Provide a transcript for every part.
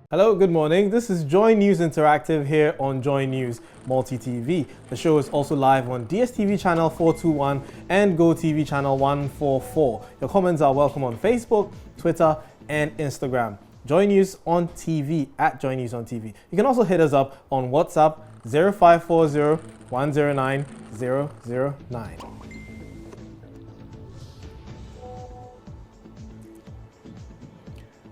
Hello, good morning. This is Joy News Interactive here on Joy News Multi TV. The show is also live on DSTV channel 421 and GoTV channel 144. Your comments are welcome on Facebook, Twitter, and Instagram. Joy News on TV at Joy News on TV. You can also hit us up on WhatsApp 0540 109 009.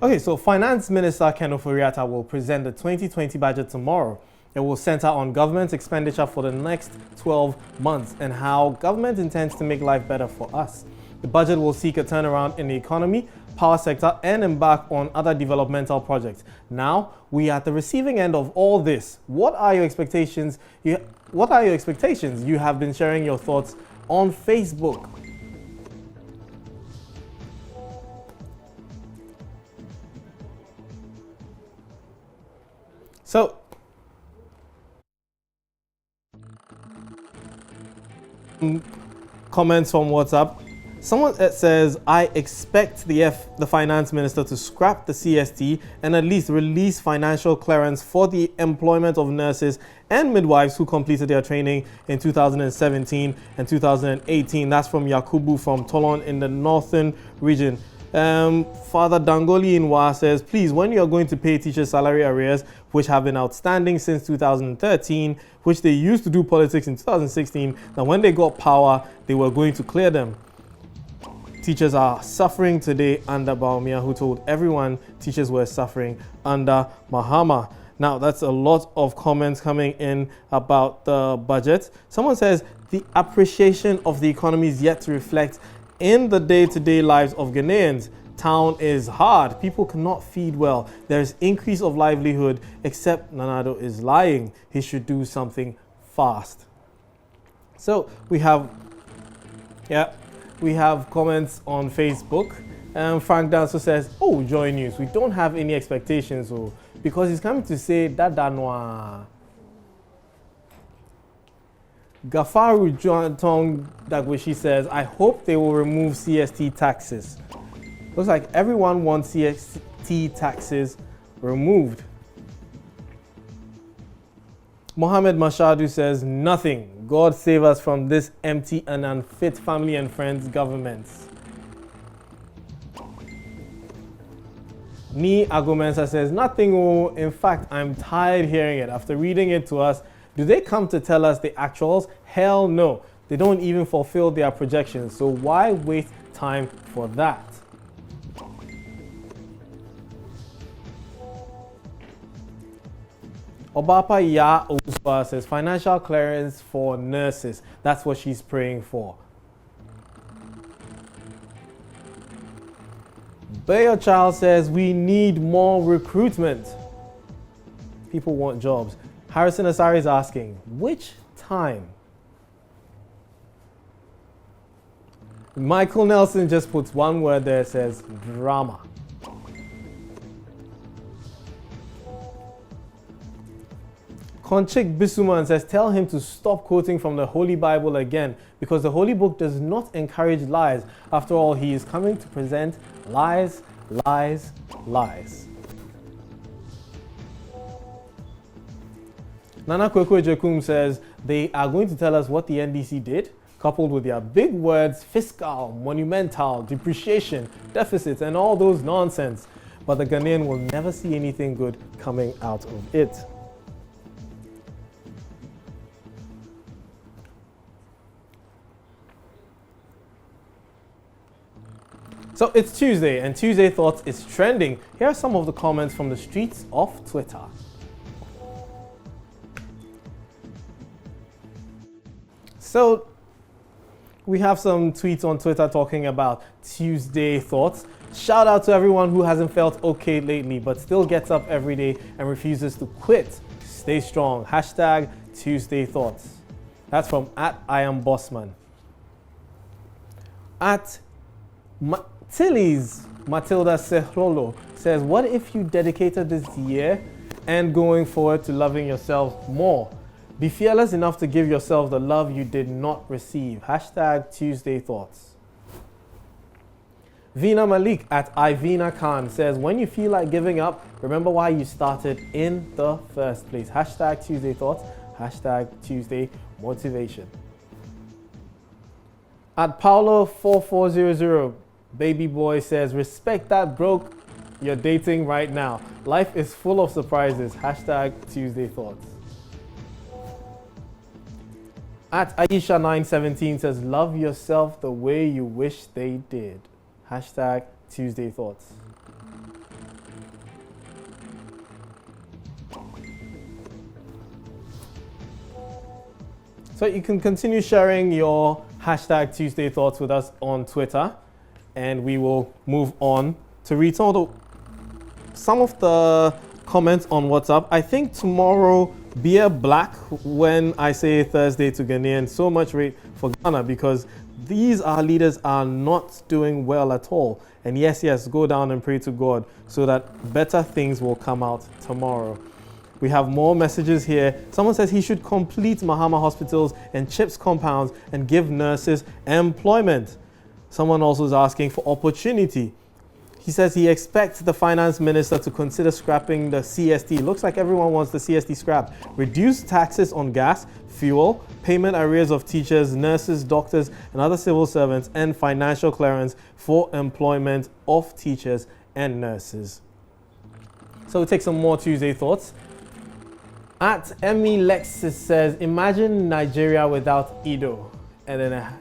Okay, so Finance Minister Ken Ofori-Atta will present the 2020 budget tomorrow. It will center on government expenditure for the next 12 months and how government intends to make life better for us. The budget will seek a turnaround in the economy, power sector, and embark on other developmental projects. Now, we are at the receiving end of all this. What are your expectations? You have been sharing your thoughts on Facebook. So, comments from WhatsApp. Someone says, I expect the finance minister to scrap the CST and at least release financial clearance for the employment of nurses and midwives who completed their training in 2017 and 2018. That's from Yakubu from Tolon in the northern region. Father Dangoli Inwa says, please, when you are going to pay teachers salary arrears, which have been outstanding since 2013, which they used to do politics in 2016, now when they got power, they were going to clear them. Teachers are suffering today under Bawumia, who told everyone teachers were suffering under Mahama. Now, that's a lot of comments coming in about the budget. Someone says, the appreciation of the economy is yet to reflect in the day-to-day lives of Ghanaians. Town is hard. People cannot feed well. There's increase of livelihood, except Nanado is lying. He should do something fast. So we have comments on Facebook. Frank Danso says, oh, Joy News, we don't have any expectations, because he's coming to say that Danwa. Gafaru Tong Dagwishi says, I hope they will remove CST taxes. Looks like everyone wants CST taxes removed. Mohammed Mashadu says, nothing. God save us from this empty and unfit family and friends governments. Ni Agomensa says, nothing. In fact, I'm tired hearing it. After reading it to us, do they come to tell us the actuals? Hell no. They don't even fulfill their projections. So why waste time for that? Obapa Ya Oswa says financial clearance for nurses. That's what she's praying for. Bayo Child says we need more recruitment. People want jobs. Harrison Asari is asking, which time? Michael Nelson just puts one word there, says drama. Konchik Bisuman says, tell him to stop quoting from the Holy Bible again, because the Holy Book does not encourage lies. After all, he is coming to present lies, lies, lies. Nana Kwekwe Jekum says they are going to tell us what the NDC did, coupled with their big words, fiscal, monumental, depreciation, deficits, and all those nonsense. But the Ghanaian will never see anything good coming out of it. So it's Tuesday, and Tuesday Thoughts is trending. Here are some of the comments from the streets of Twitter. So we have some tweets on Twitter talking about Tuesday Thoughts. Shout out to everyone who hasn't felt okay lately, but still gets up every day and refuses to quit. Stay strong. Hashtag Tuesday Thoughts. That's from @IamBossman. Tilly's Matilda Sehrolo says, what if you dedicated this year and going forward to loving yourself more? Be fearless enough to give yourself the love you did not receive. Hashtag Tuesday Thoughts. Veena Malik at Ivina Khan says, when you feel like giving up, remember why you started in the first place. Hashtag Tuesday Thoughts, hashtag Tuesday Motivation. At Paolo4400, baby boy says, respect that broke you're dating right now. Life is full of surprises. Hashtag Tuesday Thoughts. At Aisha917 says, love yourself the way you wish they did. Hashtag Tuesday Thoughts. So you can continue sharing your hashtag Tuesday Thoughts with us on Twitter, and we will move on to read some of the comments on WhatsApp. I think tomorrow, beer black when I say Thursday to Ghanaians. So much rate for Ghana because these our leaders are not doing well at all. And yes, go down and pray to God so that better things will come out tomorrow. We have more messages here. Someone says he should complete Mahama hospitals and CHIPS compounds and give nurses employment. Someone also is asking for opportunity. He says he expects the finance minister to consider scrapping the CST. Looks like everyone wants the CST scrapped. Reduce taxes on gas, fuel, payment arrears of teachers, nurses, doctors, and other civil servants, and financial clearance for employment of teachers and nurses. So we'll take some more Tuesday thoughts. At Emmy Lexus says, imagine Nigeria without Edo. And then an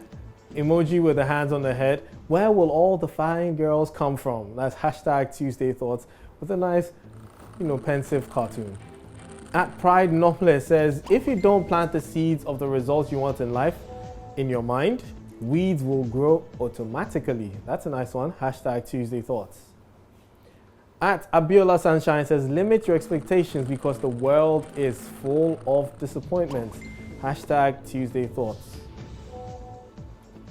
emoji with the hands on the head. Where will all the fine girls come from? That's hashtag Tuesday Thoughts with a nice, pensive cartoon. At Pride Nople says, if you don't plant the seeds of the results you want in life in your mind, weeds will grow automatically. That's a nice one. Hashtag Tuesday Thoughts. At Abiola Sunshine says, limit your expectations because the world is full of disappointments. Hashtag Tuesday Thoughts.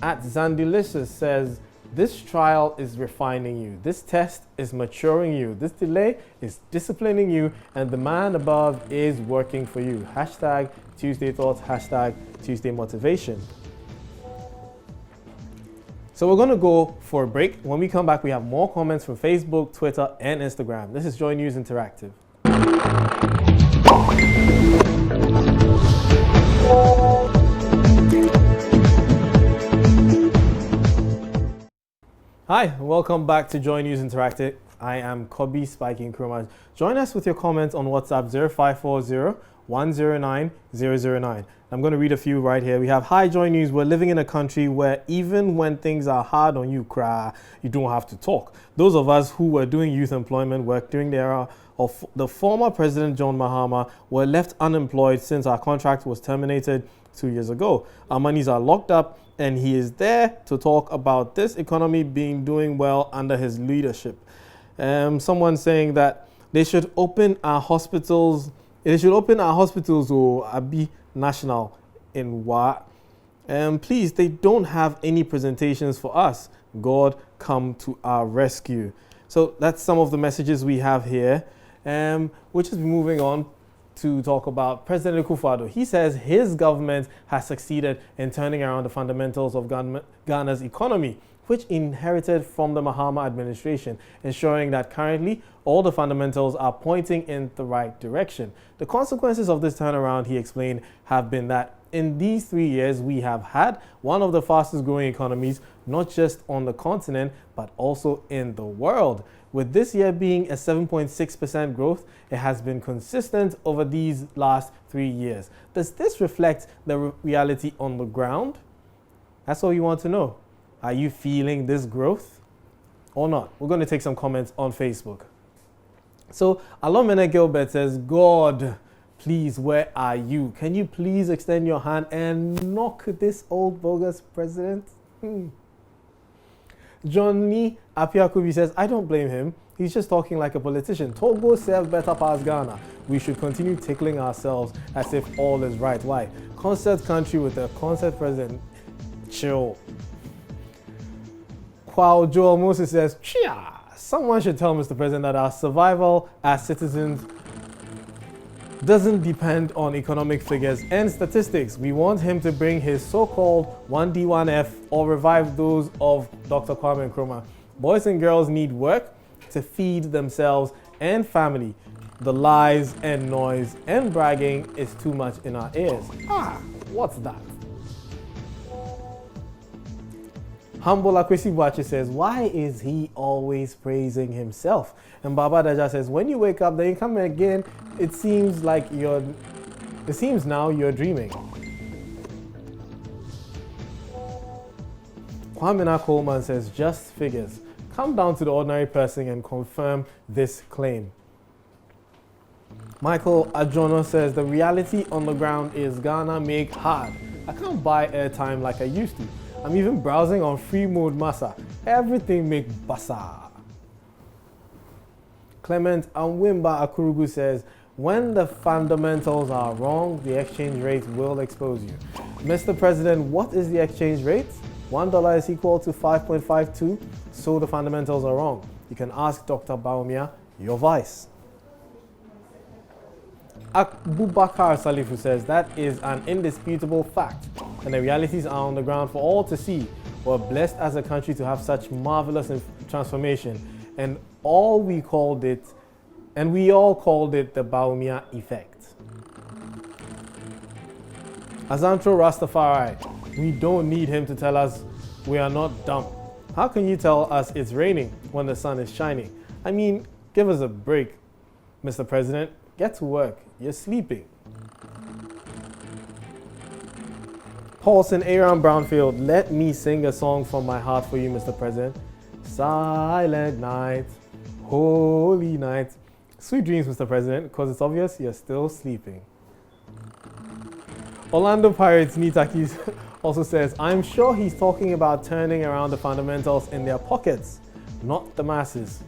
At Zandilicious says, this trial is refining you. This test is maturing you. This delay is disciplining you. And the man above is working for you. Hashtag Tuesday Thoughts. Hashtag Tuesday Motivation. So we're going to go for a break. When we come back, we have more comments from Facebook, Twitter, and Instagram. This is Joy News Interactive. Hi, welcome back to Joy News Interactive. I am Kobe Spiking Nkrumah. Join us with your comments on WhatsApp 0540-109-009. I'm going to read a few right here. We have, hi Joy News, we're living in a country where even when things are hard on you, you don't have to talk. Those of us who were doing youth employment work during the era of the former President John Mahama were left unemployed since our contract was terminated 2 years ago. Our monies are locked up and he is there to talk about this economy doing well under his leadership. Someone saying that they should open our hospitals. They should open our hospitals or Abi National in Wa. Please, they don't have any presentations for us. God, come to our rescue. So that's some of the messages we have here. We'll just be moving on to talk about President Akufo-Addo. He says his government has succeeded in turning around the fundamentals of Ghana's economy, which inherited from the Mahama administration, ensuring that currently all the fundamentals are pointing in the right direction. The consequences of this turnaround, he explained, have been that in these 3 years, we have had one of the fastest growing economies, not just on the continent, but also in the world. With this year being a 7.6% growth, it has been consistent over these last 3 years. Does this reflect the reality on the ground? That's all you want to know. Are you feeling this growth or not? We're going to take some comments on Facebook. So Alomene Gilbert says, God, please, where are you? Can you please extend your hand and knock this old bogus president? Johnny Apiakubi says, I don't blame him. He's just talking like a politician. Togo serve better past Ghana. We should continue tickling ourselves as if all is right. Why? Concert country with a concert president. Chill. While Joel Moses says, Chia, someone should tell Mr. President that our survival as citizens doesn't depend on economic figures and statistics. We want him to bring his so-called 1D1F or revive those of Dr. Kwame Nkrumah. Boys and girls need work to feed themselves and family. The lies and noise and bragging is too much in our ears. What's that? Humble Akwesi Boache says, why is he always praising himself? And Baba Daja says, when you wake up, then you come again, it seems now you're dreaming. Kwamina Coleman says, just figures. Come down to the ordinary person and confirm this claim. Michael Ajono says, the reality on the ground is Ghana make hard. I can't buy airtime like I used to. I'm even browsing on free mode massa. Everything make basa. Clement Anwimba Akurugu says, when the fundamentals are wrong, the exchange rate will expose you. Mr. President, what is the exchange rate? $1 is equal to 5.52, so the fundamentals are wrong. You can ask Dr. Baumia, your vice. Abubakar Salifu says, that is an indisputable fact, and the realities are on the ground for all to see. We're blessed as a country to have such marvelous transformation, and we all called it the Baumia effect. Azantro Rastafari, we don't need him to tell us we are not dumb. How can you tell us it's raining when the sun is shining? I mean, give us a break, Mr. President. Get to work. You're sleeping. Paulson Aaron Brownfield, let me sing a song from my heart for you, Mr. President. Silent night, holy night. Sweet dreams, Mr. President, because it's obvious you're still sleeping. Orlando Pirates Nitakis also says, I'm sure he's talking about turning around the fundamentals in their pockets, not the masses.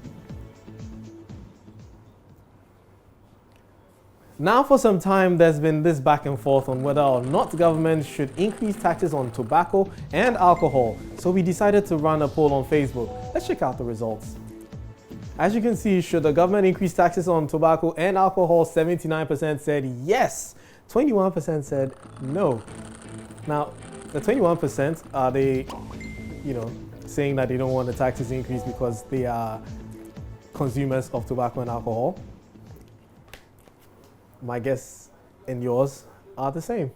Now for some time, there's been this back and forth on whether or not government should increase taxes on tobacco and alcohol, so we decided to run a poll on Facebook. Let's check out the results. As you can see, should the government increase taxes on tobacco and alcohol? 79% said yes, 21% said no. Now, the 21%, are they, saying that they don't want the taxes increased because they are consumers of tobacco and alcohol? My guess and yours are the same.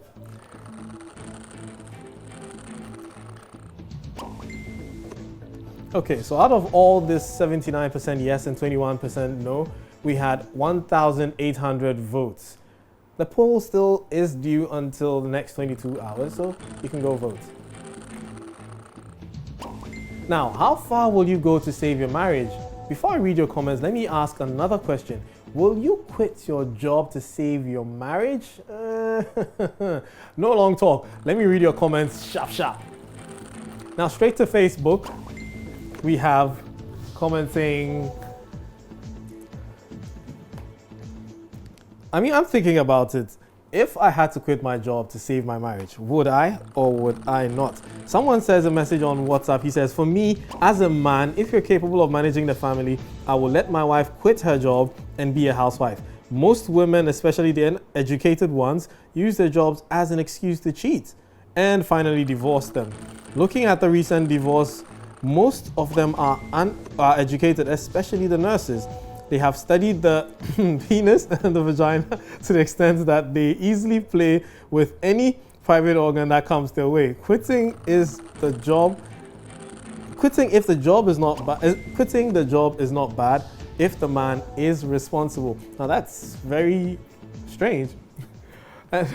Okay, so out of all this 79% yes and 21% no, we had 1,800 votes. The poll still is due until the next 22 hours, so you can go vote. Now, how far will you go to save your marriage? Before I read your comments, let me ask another question. Will you quit your job to save your marriage? No long talk. Let me read your comments sharp. Now, straight to Facebook, we have comments saying, I'm thinking about it. If I had to quit my job to save my marriage, would I or would I not? Someone says a message on WhatsApp. He says, for me, as a man, if you're capable of managing the family, I will let my wife quit her job and be a housewife. Most women, especially the uneducated ones, use their jobs as an excuse to cheat and finally divorce them. Looking at the recent divorce, most of them are educated, especially the nurses. They have studied the penis and the vagina to the extent that they easily play with any private organ that comes their way. Quitting the job is not bad if the man is responsible. Now that's very strange. And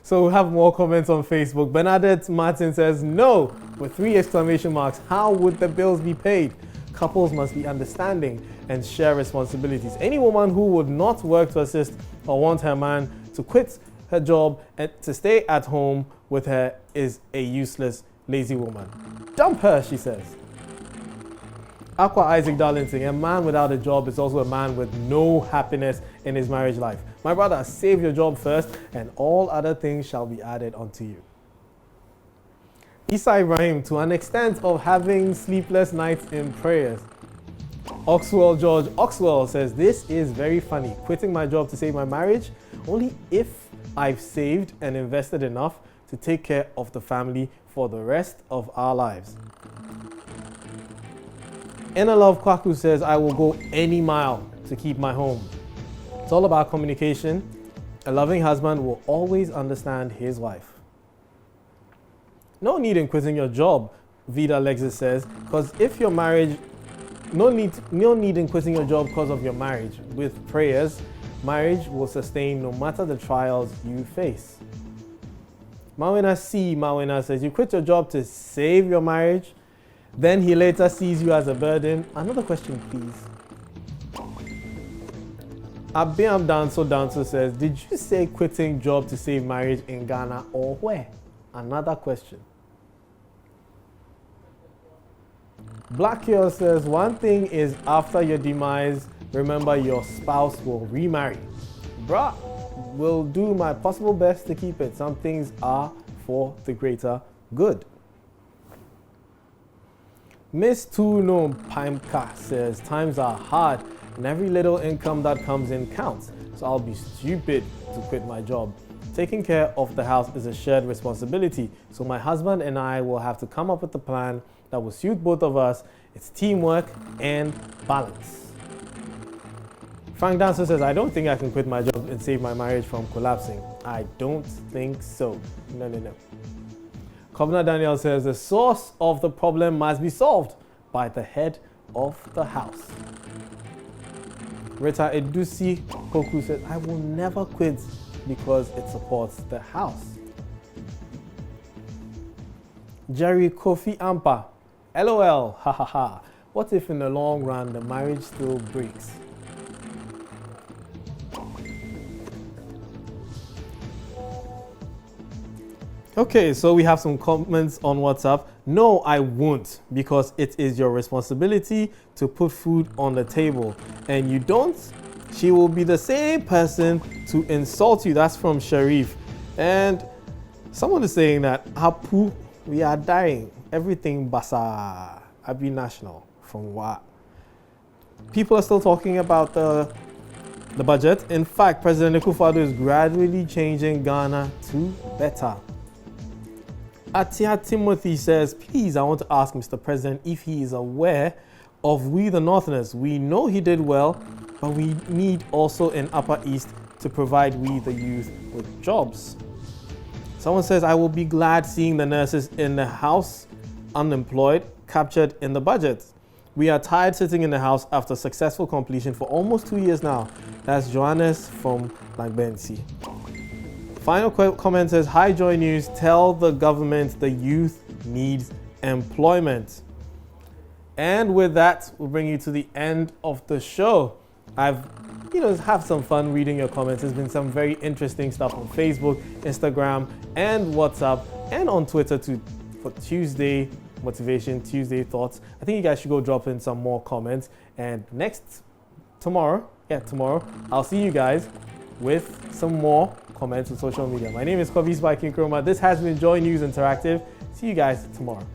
so we have more comments on Facebook. Bernadette Martin says, no, with 3 exclamation marks. How would the bills be paid? Couples must be understanding and share responsibilities. Any woman who would not work to assist or want her man to quit her job and to stay at home with her is a useless, lazy woman. Dump her, she says. Aqua Isaac Darlington, a man without a job is also a man with no happiness in his marriage life. My brother, save your job first and all other things shall be added unto you. Isa Ibrahim, to an extent of having sleepless nights in prayers. Oxwell George Oxwell says, this is very funny. Quitting my job to save my marriage, only if I've saved and invested enough to take care of the family for the rest of our lives. Inner Love Kwaku says, I will go any mile to keep my home. It's all about communication. A loving husband will always understand his wife. No need in quitting your job, Vida Alexis says, because if your marriage, no need in quitting your job because of your marriage. With prayers, marriage will sustain no matter the trials you face. Mawina says, you quit your job to save your marriage, then he later sees you as a burden. Another question, please. Abiam Danso says, did you say quitting job to save marriage in Ghana or where? Another question. Black Girl says, one thing is after your demise, remember your spouse will remarry. Bruh, will do my possible best to keep it. Some things are for the greater good. Miss Tuno Paimka says, times are hard and every little income that comes in counts. So I'll be stupid to quit my job. Taking care of the house is a shared responsibility. So my husband and I will have to come up with a plan that will suit both of us. It's teamwork and balance. Frank Dancer says, I don't think I can quit my job and save my marriage from collapsing. I don't think so. No. Kovna Daniel says, the source of the problem must be solved by the head of the house. Rita Edusi Koku says, I will never quit because it supports the house. Jerry Kofi Ampa, LOL, ha. What if in the long run the marriage still breaks? Okay, so we have some comments on WhatsApp. No, I won't, because it is your responsibility to put food on the table. And you don't, she will be the same person to insult you. That's from Sharif. And someone is saying that, Hapu, we are dying. Everything basa. Abi National. From what? People are still talking about the budget. In fact, President Akufo-Addo is gradually changing Ghana to better. Atia Timothy says, please, I want to ask Mr. President if he is aware of we the Northerners. We know he did well, but we need also in Upper East to provide we the youth with jobs. Someone says, I will be glad seeing the nurses in the house unemployed, captured in the budget. We are tired sitting in the house after successful completion for almost 2 years now. That's Johannes from Langbensi. Final comment says, hi Joy News, tell the government the youth needs employment. And with that, we'll bring you to the end of the show. I've, have some fun reading your comments. There's been some very interesting stuff on Facebook, Instagram, and WhatsApp, and on Twitter too, for Tuesday Motivation, Tuesday Thoughts. I think you guys should go drop in some more comments. And tomorrow, I'll see you guys with some more comments on social media. My name is Kobe Spike Nkrumah. This has been Joy News Interactive. See you guys tomorrow.